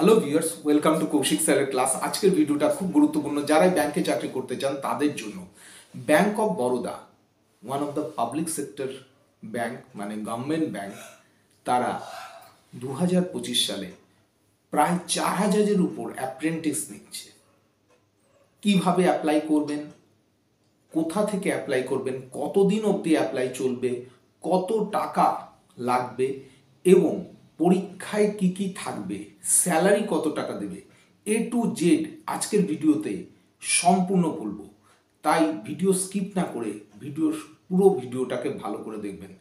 Hello viewers, welcome to Koushik স্যারের class. আজকের ভিডিওটা খুব গুরুত্বপূর্ণ যারাই ব্যাংকে চাকরি করতে চান তাদের জন্য। Bank of Baroda, one of the public sector bank, মানে গভর্নমেন্ট ব্যাংক, তারা 2025 সালে প্রায় 4,000-এর উপর অ্যাপ্রেন্টিস নিচ্ছে। কিভাবে অ্যাপ্লাই করবেন, কোথা থেকে অ্যাপ্লাই করবেন, কতদিন অবধি অ্যাপ্লাই চলবে, কত টাকা লাগবে এবং পরীক্ষায় কি কি থাকবে, স্যালারি কত টাকা দেবে, এ টু জেড আজকের ভিডিওতে সম্পূর্ণ বলবো। তাই ভিডিও স্কিপ না করে পুরো ভিডিওটাকে ভালো করে দেখবেন।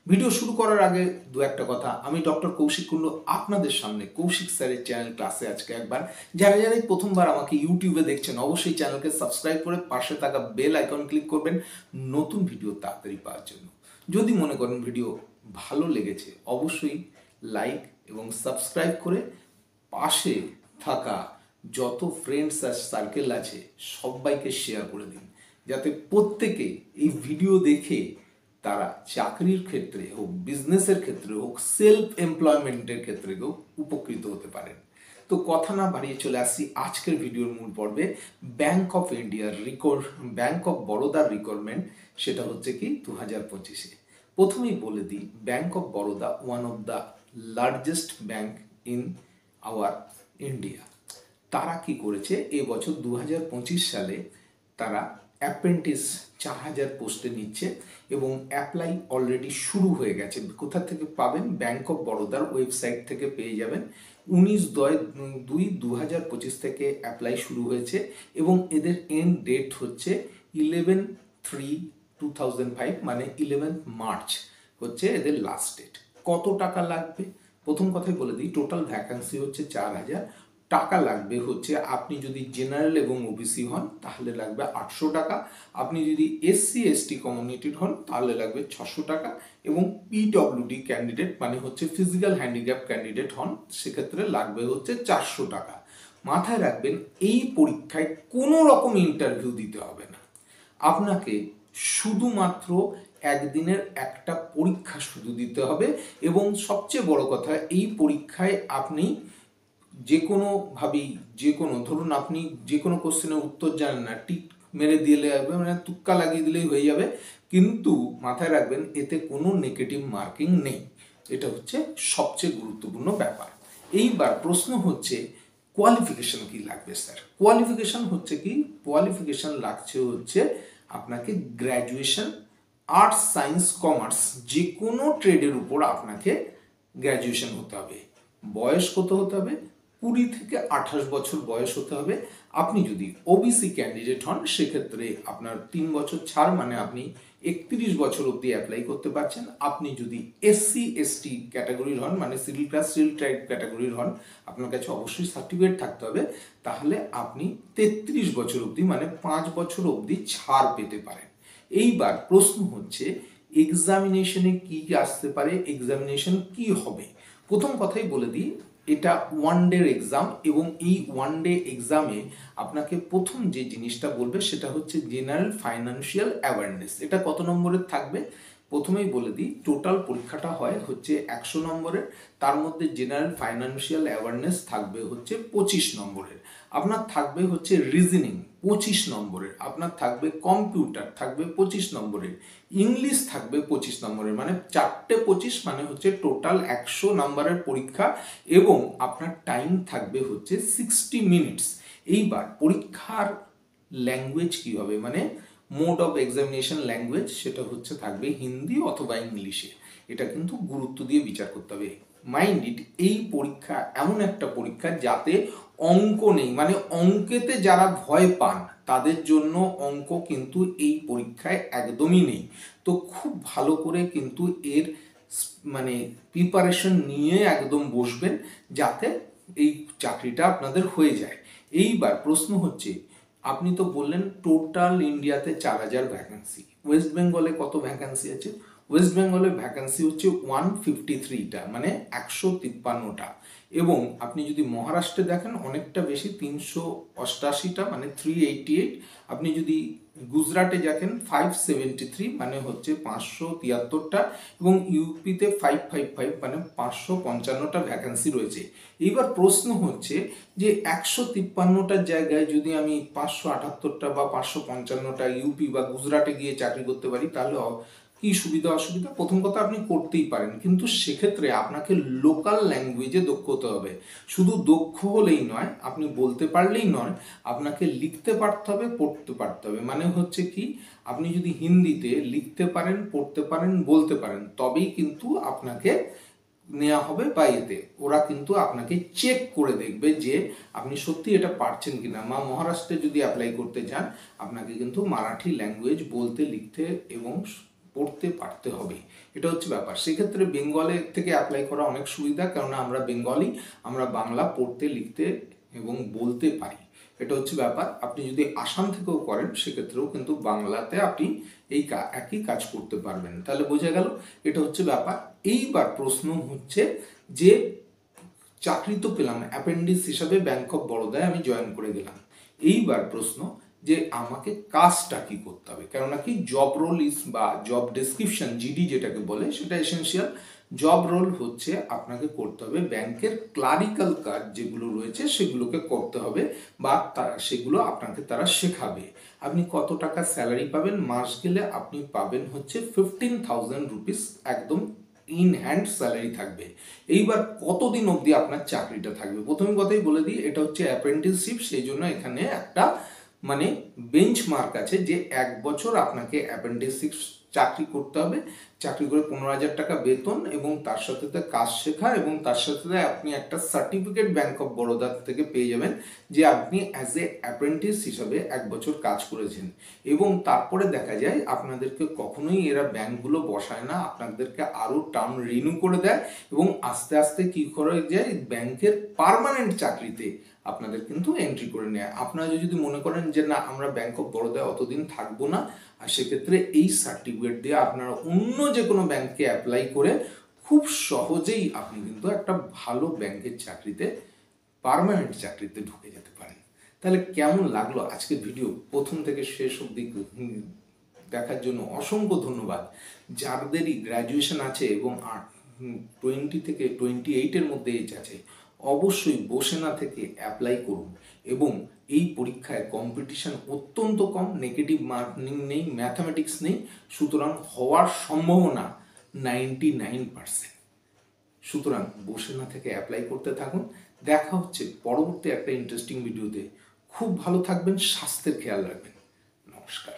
ভিডিও শুরু করার আগে দু একটা কথা, আমি ডক্টর কৌশিক কুণ্ডু আপনাদের সামনে কৌশিক স্যারের চ্যানেল ক্লাসে আজকে একবার যারা যারাই প্রথমবার আমাকে ইউটিউবে দেখছেন অবশ্যই চ্যানেলকে সাবস্ক্রাইব করে পাশে থাকা বেল আইকন ক্লিক করবেন নতুন ভিডিও তাড়াতাড়ি পাওয়ার জন্য। যদি মনে করেন ভিডিও ভালো লেগেছে অবশ্যই লাইক এবং সাবস্ক্রাইব করে পাশে থাকা যত ফ্রেন্ডস আর সার্কেল আছে সবাইকে শেয়ার করে দিন, যাতে প্রত্যেকে এই ভিডিও দেখে তারা চাকরির ক্ষেত্রে হোক, বিজনেসের ক্ষেত্রে হোক, সেলফ এমপ্লয়মেন্টের ক্ষেত্রে হোক উপকৃত হতে পারেন। তো কথা না বাড়িয়ে চলে আসছি আজকের ভিডিওর মূল পর্বে। ব্যাংক অফ ইন্ডিয়ার ব্যাংক অফ বরোদার রিকোয়ারমেন্ট সেটা হচ্ছে কি 2025-এ। প্রথমেই বলে দিই, bank of Baroda one of the largest bank in our India. তারা কি করেছে, এবছর 2025 সালে তারা অ্যাপ্রেন্টিস 4,000 পোস্টে নিচ্ছে এবং অ্যাপ্লাই অলরেডি শুরু হয়ে গেছে। কোথা থেকে পাবেন? ব্যাংক অফ বরোদার ওয়েবসাইট থেকে পেয়ে যাবেন। 19/2/2025 থেকে অ্যাপ্লাই শুরু হয়েছে এবং এদের এন্ড ডেট হচ্ছে 11/3/2005, মানে 11 মার্চ হচ্ছে এদের লাস্ট ডেট। কত টাকা লাগবে প্রথম কথাই বলে দিই, টোটাল ভ্যাকান্সি হচ্ছে 4,000। টাকা লাগবে হচ্ছে, আপনি যদি জেনারেল এবং ওবিসি হন তাহলে লাগবে 800 টাকা, আপনি যদি এসসি এসটি কমিউনিটির হন তাহলে লাগবে 600 টাকা, এবং পিডব্লিউডি ক্যান্ডিডেট মানে হচ্ছে ফিজিক্যাল হ্যান্ডিক্যাপ ক্যান্ডিডেট হন সেক্ষেত্রে লাগবে হচ্ছে 400 টাকা। মাথায় রাখবেন, এই পরীক্ষায় কোনো রকম ইন্টারভিউ দিতে হবে না, আপনাকে শুধুমাত্র একদিনের একটা পরীক্ষা শুধু দিতে হবে। এবং সবচেয়ে বড় কথা, এই পরীক্ষায় আপনি যে কোনোভাবেই ধরুন আপনি যে কোনো কোশ্চেনের উত্তর জানেন না, টিক মেরে দিলে হবে, মানে তুক্কা লাগিয়ে দিলেই হয়ে যাবে, কিন্তু মাথায় রাখবেন এতে কোনো নেগেটিভ মার্কিং নেই। এটা হচ্ছে সবচেয়ে গুরুত্বপূর্ণ ব্যাপার। এইবার প্রশ্ন হচ্ছে কোয়ালিফিকেশন কি লাগবে স্যার? কোয়ালিফিকেশন লাগছে হচ্ছে আপনাকে গ্র্যাজুয়েশন, আর্টস, সায়েন্স, কমার্স, যে কোনো ট্রেডের উপর আপনাকে গ্র্যাজুয়েশন হতে হবে। বয়স কত হতে হবে? 20 থেকে 28 বছর বয়স হতে হবে। আপনি যদি ওবিসি ক্যান্ডিডেট হন সেক্ষেত্রে আপনার 3 বছর ছাড়, মানে আপনি 31 বছর অবধি অ্যাপ্লাই করতে পারছেন। আপনি যদি এসসি এসটি ক্যাটাগরির হন, মানে সিভিল ক্লাস সিভিল ট্রাইব ক্যাটাগরির হন, আপনার কাছে অবশ্যই সার্টিফিকেট থাকতে হবে, তাহলে আপনি 33 বছর অবধি, মানে 5 বছর অবধি ছাড় পেতে পারেন। এইবার প্রশ্ন হচ্ছে এক্সামিনেশনে কি আসতে পারে, এক্সামিনেশন কি হবে? প্রথম কথাই বলে দিই, এটা ওয়ান ডে এক্সাম এবং এই ওয়ান ডে এক্সামে আপনাকে প্রথম যে জিনিসটা বলবে সেটা হচ্ছে জেনারেল ফাইন্যান্সিয়াল অ্যাওয়ারনেস। এটা কত নম্বরের থাকবে প্রথমেই বলে দিই, টোটাল পরীক্ষাটা হয় হচ্ছে 100 নম্বরের, তার মধ্যে জেনারেল ফাইন্যান্সিয়াল অ্যাওয়ারনেস থাকবে হচ্ছে 25 নম্বরের, আপনার থাকবে হচ্ছে রিজনিং 25 নম্বরের, আপনার থাকবে কম্পিউটার থাকবে 25 নম্বরের, ইংলিশ থাকবে 25 নম্বরের, মানে 4টে 25, মানে হচ্ছে টোটাল 100 নম্বরের পরীক্ষা এবং আপনার টাইম থাকবে হচ্ছে 60 মিনিটস। এইবার পরীক্ষার ল্যাঙ্গুয়েজ কি হবে, মানে মোড অফ এক্সামিনেশন ল্যাঙ্গুয়েজ, সেটা হচ্ছে থাকবে হিন্দি অথবা ইংলিশে। এটা কিন্তু গুরুত্ব দিয়ে বিচার করতে হবে। মাইন্ড ইট, এই পরীক্ষা এমন একটা পরীক্ষা যাতে অঙ্ক নেই, মানে অঙ্কেতে যারা ভয় পান তাদের জন্য অঙ্ক কিন্তু এই পরীক্ষায় একদমই নেই। তো খুব ভালো করে কিন্তু এর মানে প্রিপারেশন নিয়ে একদম বসবেন যাতে এই চাকরিটা আপনাদের হয়ে যায়। এইবার প্রশ্ন হচ্ছে, আপনি তো বললেন টোটাল ইন্ডিয়াতে 4,000 ভ্যাকান্সি, ওয়েস্ট বেঙ্গলে কত ভ্যাকান্সি আছে? ওয়েস্ট বেঙ্গলের ভ্যাকান্সি হচ্ছে 153টা, মানে 153টা, এবং আপনি যদি মহারাষ্ট্রে দেখেন অনেকটা বেশি, 388টা মানে 388। আপনি যদি গুজরাটে দেখেন 573 মানে হচ্ছে 573টা, এবং ইউপিতে 555 মানে 555টা ভ্যাকেন্সি রয়েছে। এইবার প্রশ্ন হচ্ছে যে 153টার জায়গায় যদি আমি 578টা বা 555টা ইউপি বা গুজরাটে গিয়ে চাকরি করতে পারি, তাহলে কি সুবিধা অসুবিধা? প্রথম কথা, আপনি করতেই পারেন, কিন্তু সেক্ষেত্রে আপনাকে লোকাল ল্যাঙ্গুয়েজে দক্ষ হতে হবে। শুধু দক্ষ হলেই নয়, আপনি বলতে পারলেই নয়, আপনাকে লিখতে পারতে হবে, পড়তে পারতে হবে। মানে হচ্ছে কি, আপনি যদি হিন্দিতে লিখতে পারেন, পড়তে পারেন, বলতে পারেন, তবেই কিন্তু আপনাকে নেওয়া হবে, বা এতে ওরা কিন্তু আপনাকে চেক করে দেখবে যে আপনি সত্যি এটা পারছেন কিনা। মহারাষ্ট্রে যদি অ্যাপ্লাই করতে চান, আপনাকে কিন্তু মারাঠি ল্যাঙ্গুয়েজ বলতে, লিখতে এবং পড়তে পারতে হবে। এটা হচ্ছে ব্যাপার। সেক্ষেত্রে বেঙ্গলের থেকে অ্যাপ্লাই করা অনেক সুবিধা, কেননা আমরা বেঙ্গলি, আমরা বাংলা পড়তে, লিখতে এবং বলতে পারি। এটা হচ্ছে ব্যাপার। আপনি যদি আসাম থেকেও করেন, সেক্ষেত্রেও কিন্তু বাংলাতে আপনি এই একই কাজ করতে পারবেন। তাহলে বোঝা গেল, এটা হচ্ছে ব্যাপার। এইবার প্রশ্ন হচ্ছে যে চাকরি তো পেলাম, অ্যাপেন্ডিক্স হিসাবে ব্যাংক অফ বরোদায় আমি জয়েন করে গেলাম। এইবার প্রশ্ন যে আমাকে কাজটা কি করতে হবে, কেননা কি জব রোল ইজ বা জব ডেসক্রিপশন, জিডি যেটাকে বলে, সেটা এসেনশিয়াল। জব রোল হচ্ছে আপনাকে করতে হবে ব্যাংকের ক্লারিক্যাল কাজ যেগুলো রয়েছে সেগুলোকে করতে হবে, বা সেগুলো আপনাকে তারা শেখাবে। আপনি কত টাকা স্যালারি পাবেন? মাস গেলে আপনি পাবেন হচ্ছে 15,000 রুপিস, একদম ইন হ্যান্ড স্যালারি থাকবে। এইবার কতদিন অবধি আপনার চাকরিটা থাকবে? প্রথম কথাই বলে দিই, এটা হচ্ছে অ্যাপ্রেন্টিসশিপ, সেই জন্য এখানে একটা মানে বেঞ্চ মার্ক আছে যে 1 বছর আপনাকে অ্যাপ্রেন্টিসশিপ চাকরি করতে হবে। চাকরি করে 15,000 টাকা বেতন, এবং তার সাথে কাজ শেখা, এবং তার সাথে আপনি একটা সার্টিফিকেট ব্যাংক অফ বরোদা থেকে পেয়ে যাবেন যে আপনি অ্যাজ এ অ্যাপ্রেন্টিস হিসাবে 1 বছর কাজ করেছেন। এবং তারপরে দেখা যায় আপনাদেরকে কখনোই এরা ব্যাংকগুলো বসায় না, আপনাদেরকে আরও টার্ম রিনিউ করে দেয়, এবং আস্তে আস্তে কি করে যায়, ব্যাংকের পার্মানেন্ট চাকরিতে আপনাদের কিন্তু এন্ট্রি করে নেয়। আপনারা যদি মনে করেন যে না, আমরা ব্যাংক অফ বরোদায় অতদিন থাকবো না, আর সেক্ষেত্রে এই সার্টিফিকেট দিয়ে আপনারা অন্য যে কোনো ব্যাংকে অ্যাপ্লাই করে খুব সহজেই আপনি কিন্তু একটা ভালো ব্যাংকের চাকরিতে, পার্মানেন্ট চাকরিতে ঢুকে যেতে পারেন। তাহলে কেমন লাগলো আজকের ভিডিও? প্রথম থেকে শেষ অবধি দেখার জন্য অসংখ্য ধন্যবাদ। যাদেরই গ্র্যাজুয়েশন আছে এবং 20 থেকে 28-এর মধ্যে এজ আছে, অবশ্যই বসে না থেকে অ্যাপ্লাই করুন। এবং এই পরীক্ষায় কম্পিটিশন অত্যন্ত কম, নেগেটিভ মার্কিং নেই, ম্যাথামেটিক্স নেই, সুতরাং হওয়ার সম্ভাবনা 99%। সুতরাং বসে না থেকে অ্যাপ্লাই করতে থাকুন। দেখা হচ্ছে পরবর্তী একটা ইন্টারেস্টিং ভিডিওতে। খুব ভালো থাকবেন, স্বাস্থ্যের খেয়াল রাখবেন। নমস্কার।